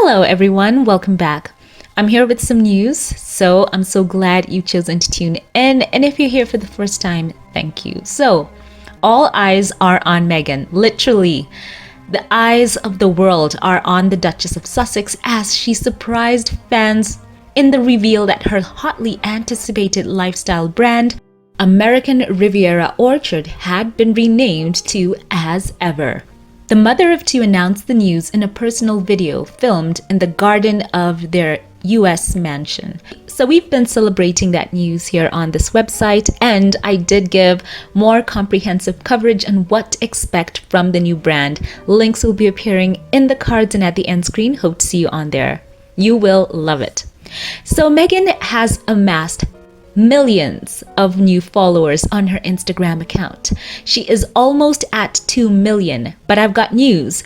Hello everyone, welcome back. I'm here with some news, so I'm so glad you've chosen to tune in. And if you're here for the first time, thank you. So, all eyes are on Meghan. Literally, the eyes of the world are on the Duchess of Sussex as she surprised fans in the reveal that her hotly anticipated lifestyle brand, American Riviera Orchard, had been renamed to As Ever. The mother of two announced the news in a personal video filmed in the garden of their US mansion. So we've been celebrating that news here on this website, and I did give more comprehensive coverage on what to expect from the new brand. Links will be appearing in the cards and at the end screen. Hope to see you on there. You will love it. So Meghan has amassed millions of new followers on her Instagram account. She is almost at 2 million, but I've got news.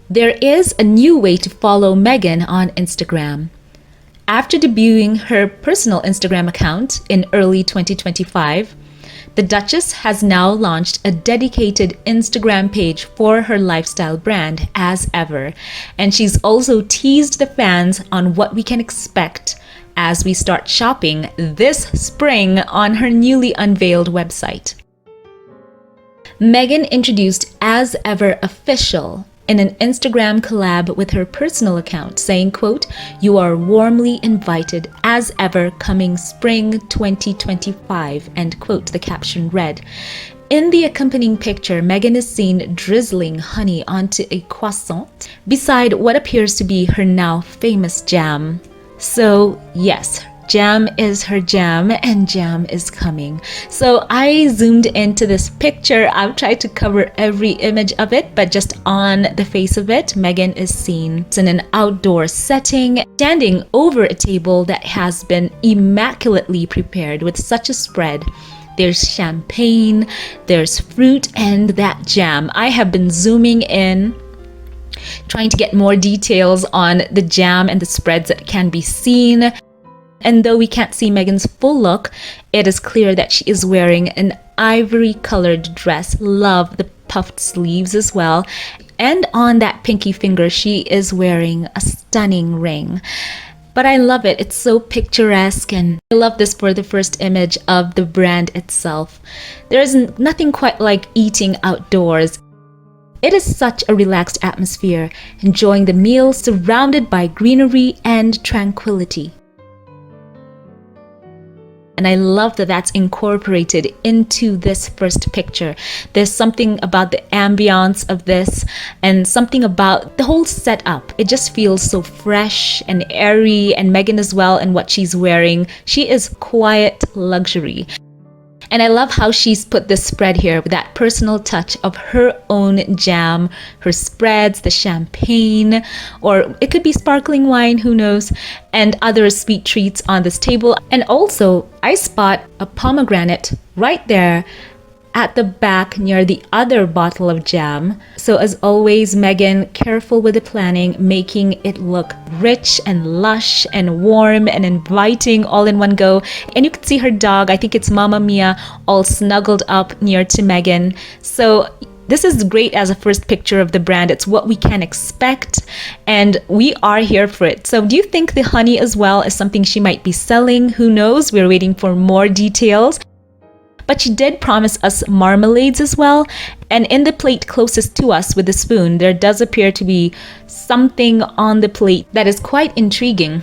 There is a new way to follow Meghan on Instagram. After debuting her personal Instagram account in early 2025, the Duchess has now launched a dedicated Instagram page for her lifestyle brand, As Ever, and she's also teased the fans on what we can expect as we start shopping this spring on her newly unveiled website. Meghan introduced As Ever Official in an Instagram collab with her personal account, saying, quote, "You are warmly invited as ever coming spring 2025," end quote, the caption read. In the accompanying picture, Meghan is seen drizzling honey onto a croissant beside what appears to be her now famous jam. So yes, jam is her jam and jam is coming. So I zoomed into this picture. I've tried to cover every image of it, but just on the face of it, Meghan is seen in an outdoor setting, standing over a table that has been immaculately prepared with such a spread. There's champagne, there's fruit, and that jam. I have been zooming in, trying to get more details on the jam and the spreads that can be seen. And though we can't see Meghan's full look, it is clear that she is wearing an ivory colored dress. Love the puffed sleeves as well. And on that pinky finger, she is wearing a stunning ring. But I love it. It's so picturesque, and I love this for the first image of the brand itself. There is nothing quite like eating outdoors. It is such a relaxed atmosphere, enjoying the meal surrounded by greenery and tranquility. And I love that that's incorporated into this first picture. There's something about the ambiance of this and something about the whole setup. It just feels so fresh and airy, and Meghan as well in what she's wearing. She is quiet luxury. And I love how she's put this spread here with that personal touch of her own jam, her spreads, the champagne, or it could be sparkling wine, who knows, and other sweet treats on this table. And also, I spot a pomegranate right there at the back near the other bottle of jam. So as always, Meghan, careful with the planning, making it look rich and lush and warm and inviting all in one go. And you can see her dog, I think it's Mama Mia, all snuggled up near to Meghan. So this is great as a first picture of the brand. It's what we can expect, and we are here for it. So do you think the honey as well is something she might be selling? Who knows? We're waiting for more details. But she did promise us marmalades as well. And in the plate closest to us with the spoon, there does appear to be something on the plate that is quite intriguing.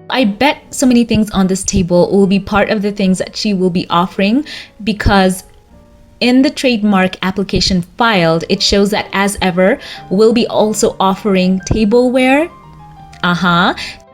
I bet so many things on this table will be part of the things that she will be offering, because in the trademark application filed, it shows that As Ever will be also offering tableware,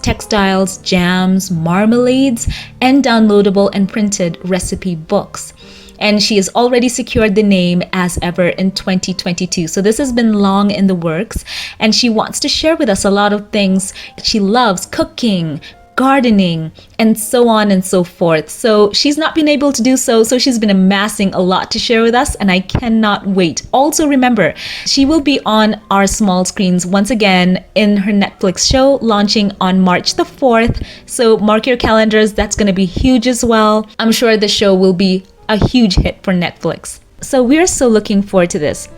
textiles, jams, marmalades, and downloadable and printed recipe books. And she has already secured the name As Ever in 2022. So this has been long in the works, and she wants to share with us a lot of things. She loves cooking, gardening, and so on and so forth. So she's not been able to do so she's been amassing a lot to share with us, and I cannot wait. Also remember, she will be on our small screens once again in her Netflix show launching on March the 4th. So mark your calendars, that's going to be huge as well. I'm sure the show will be a huge hit for Netflix. So we're so looking forward to this.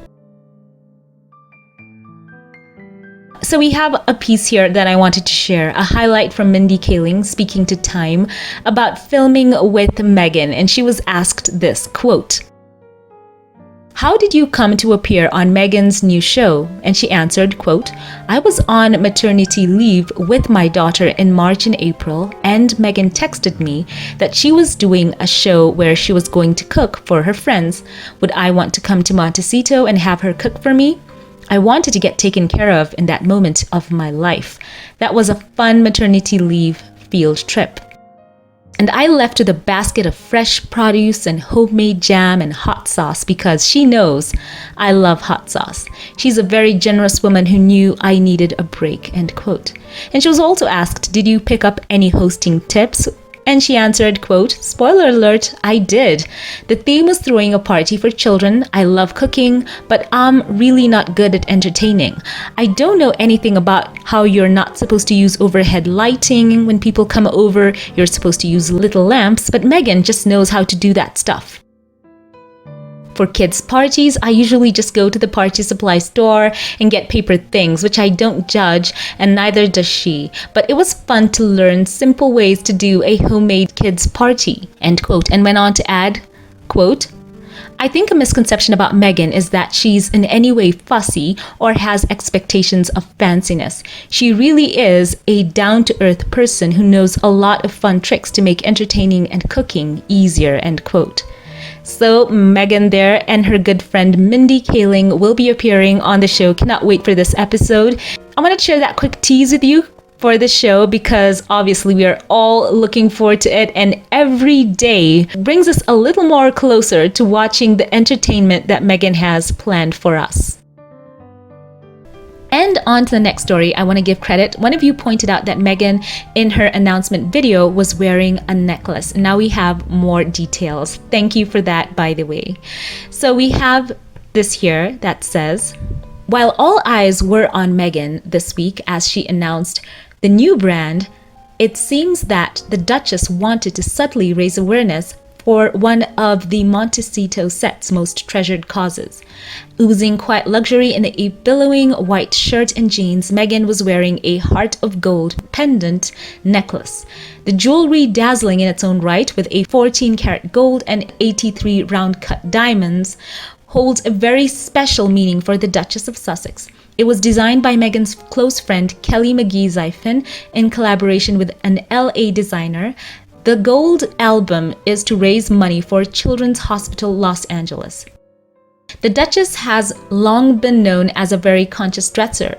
So we have a piece here that I wanted to share, a highlight from Mindy Kaling speaking to Time about filming with Meghan, and she was asked this, quote, "How did you come to appear on Meghan's new show?" And she answered, quote, "I was on maternity leave with my daughter in March and April, and Meghan texted me that she was doing a show where she was going to cook for her friends. Would I want to come to Montecito and have her cook for me? I wanted to get taken care of in that moment of my life. That was a fun maternity leave field trip. And I left with a basket of fresh produce and homemade jam and hot sauce because she knows I love hot sauce. She's a very generous woman who knew I needed a break," end quote. And she was also asked, "Did you pick up any hosting tips?" And she answered, quote, "Spoiler alert, I did. The theme was throwing a party for children. I love cooking, but I'm really not good at entertaining. I don't know anything about how you're not supposed to use overhead lighting when people come over. You're supposed to use little lamps, but Meghan just knows how to do that stuff. For kids' parties, I usually just go to the party supply store and get paper things, which I don't judge, and neither does she. But it was fun to learn simple ways to do a homemade kids' party," end quote, and went on to add, quote, "I think a misconception about Meghan is that she's in any way fussy or has expectations of fanciness. She really is a down-to-earth person who knows a lot of fun tricks to make entertaining and cooking easier," end quote. So Meghan there and her good friend Mindy Kaling will be appearing on the show. Cannot wait for this episode. I want to share that quick tease with you for the show because obviously we are all looking forward to it, and every day brings us a little more closer to watching the entertainment that Meghan has planned for us. And on to the next story, I want to give credit. One of you pointed out that Meghan, in her announcement video, was wearing a necklace. And now we have more details. Thank you for that, by the way. So we have this here that says, "While all eyes were on Meghan this week as she announced the new brand, it seems that the Duchess wanted to subtly raise awareness for one of the Montecito set's most treasured causes. Oozing quiet luxury in a billowing white shirt and jeans, Meghan was wearing a heart of gold pendant necklace. The jewelry, dazzling in its own right with a 14-karat gold and 83 round-cut diamonds, holds a very special meaning for the Duchess of Sussex. It was designed by Meghan's close friend Kelly McGee-Zyphon in collaboration with an LA designer. The gold album is to raise money for Children's Hospital Los Angeles. The Duchess has long been known as a very conscious dresser,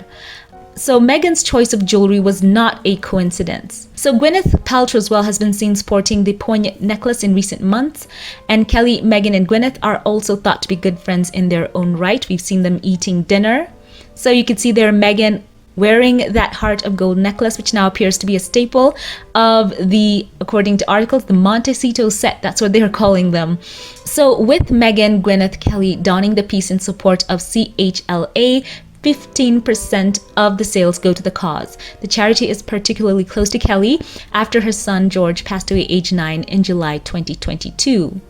so Meghan's choice of jewelry was not a coincidence. So Gwyneth Paltrow as well has been seen sporting the poignant necklace in recent months, and Kelly, Meghan, and Gwyneth are also thought to be good friends in their own right. We've seen them eating dinner. So you can see there Meghan wearing that heart of gold necklace, which now appears to be a staple of the, according to articles, the Montecito set. That's what they're calling them. So with Meghan, Gwyneth, Kelly donning the piece in support of CHLA, 15% of the sales go to the cause. The charity is particularly close to Kelly after her son George passed away age 9 in July 2022.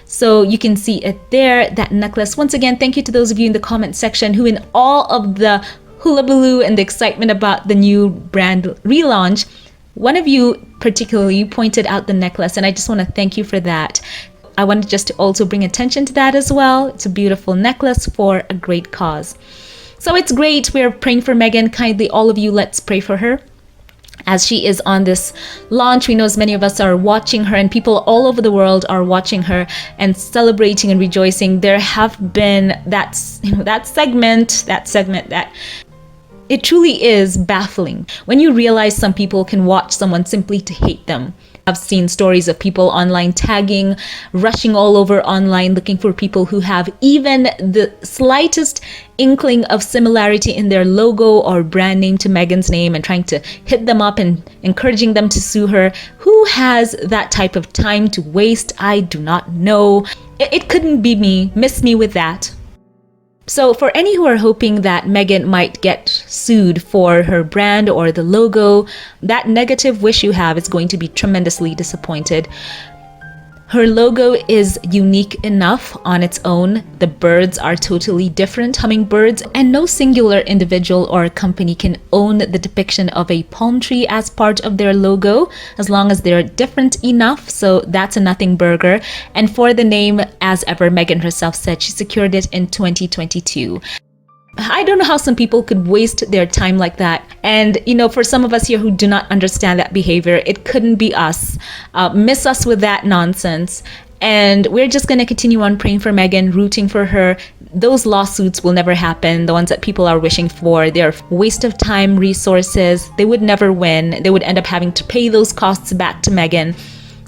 So you can see it there, that necklace. Once again, thank you to those of you in the comment section who, in all of the hullabaloo and the excitement about the new brand relaunch, one of you particularly pointed out the necklace, and I just want to thank you for that. I wanted just to also bring attention to that as well. It's a beautiful necklace for a great cause. So it's great. We're praying for Meghan. Kindly, all of you, let's pray for her as she is on this launch. We know as many of us are watching her, and people all over the world are watching her and celebrating and rejoicing. There have been that segment that it truly is baffling when you realize some people can watch someone simply to hate them. I've seen stories of people online tagging, rushing all over online looking for people who have even the slightest inkling of similarity in their logo or brand name to Meghan's name and trying to hit them up and encouraging them to sue her. Who has that type of time to waste? I do not know. It couldn't be me. Miss me with that. So for any who are hoping that Meghan might get sued for her brand or the logo, that negative wish you have is going to be tremendously disappointed. Her logo is unique enough on its own. The birds are totally different hummingbirds, and no singular individual or company can own the depiction of a palm tree as part of their logo, as long as they're different enough. So that's a nothing burger. And for the name, as ever, Meghan herself said she secured it in 2022. I don't know how some people could waste their time like that. And, for some of us here who do not understand that behavior, it couldn't be us. Miss us with that nonsense. And we're just going to continue on praying for Meghan, rooting for her. Those lawsuits will never happen. The ones that people are wishing for, they're a waste of time, resources. They would never win. They would end up having to pay those costs back to Meghan.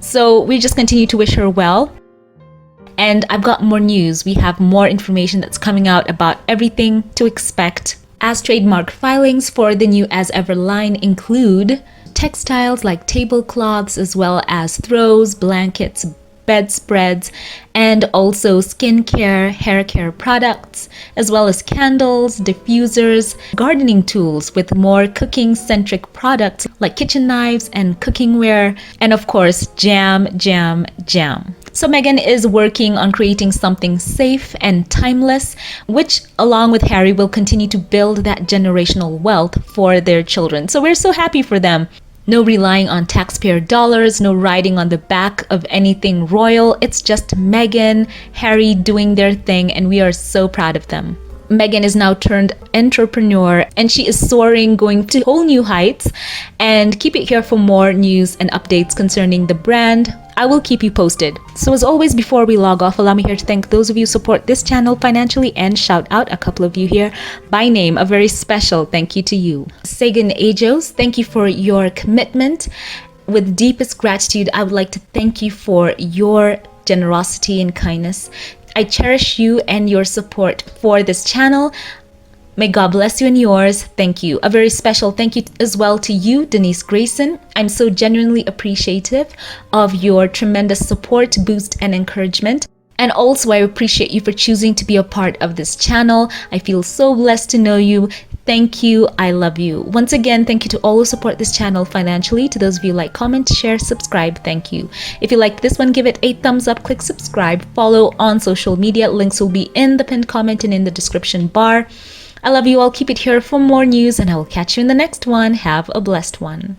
So we just continue to wish her well. And I've got more news. We have more information that's coming out about everything to expect, as trademark filings for the new As Ever line include textiles like tablecloths, as well as throws, blankets, bedspreads, and also skincare, hair care products, as well as candles, diffusers, gardening tools with more cooking-centric products like kitchen knives and cookingware, and of course, jam. So Meghan is working on creating something safe and timeless, which along with Harry will continue to build that generational wealth for their children. So we're so happy for them. No relying on taxpayer dollars, no riding on the back of anything royal. It's just Meghan, Harry doing their thing, and we are so proud of them. Meghan is now turned entrepreneur, and she is soaring, going to whole new heights. And keep it here for more news and updates concerning the brand. I will keep you posted. So as always, before we log off, allow me here to thank those of you who support this channel financially and shout out a couple of you here by name. A very special thank you to you. Sagan Ajos, thank you for your commitment. With deepest gratitude, I would like to thank you for your generosity and kindness. I cherish you and your support for this channel. May God bless you and yours. Thank you. A very special thank you as well to you, Denise Grayson. I'm so genuinely appreciative of your tremendous support, boost, and encouragement. And also, I appreciate you for choosing to be a part of this channel. I feel so blessed to know you. Thank you. I love you. Once again, thank you to all who support this channel financially. To those of you who like, comment, share, subscribe, thank you. If you liked this one, give it a thumbs up, click subscribe, follow on social media. Links will be in the pinned comment and in the description bar. I love you all. Keep it here for more news, and I will catch you in the next one. Have a blessed one.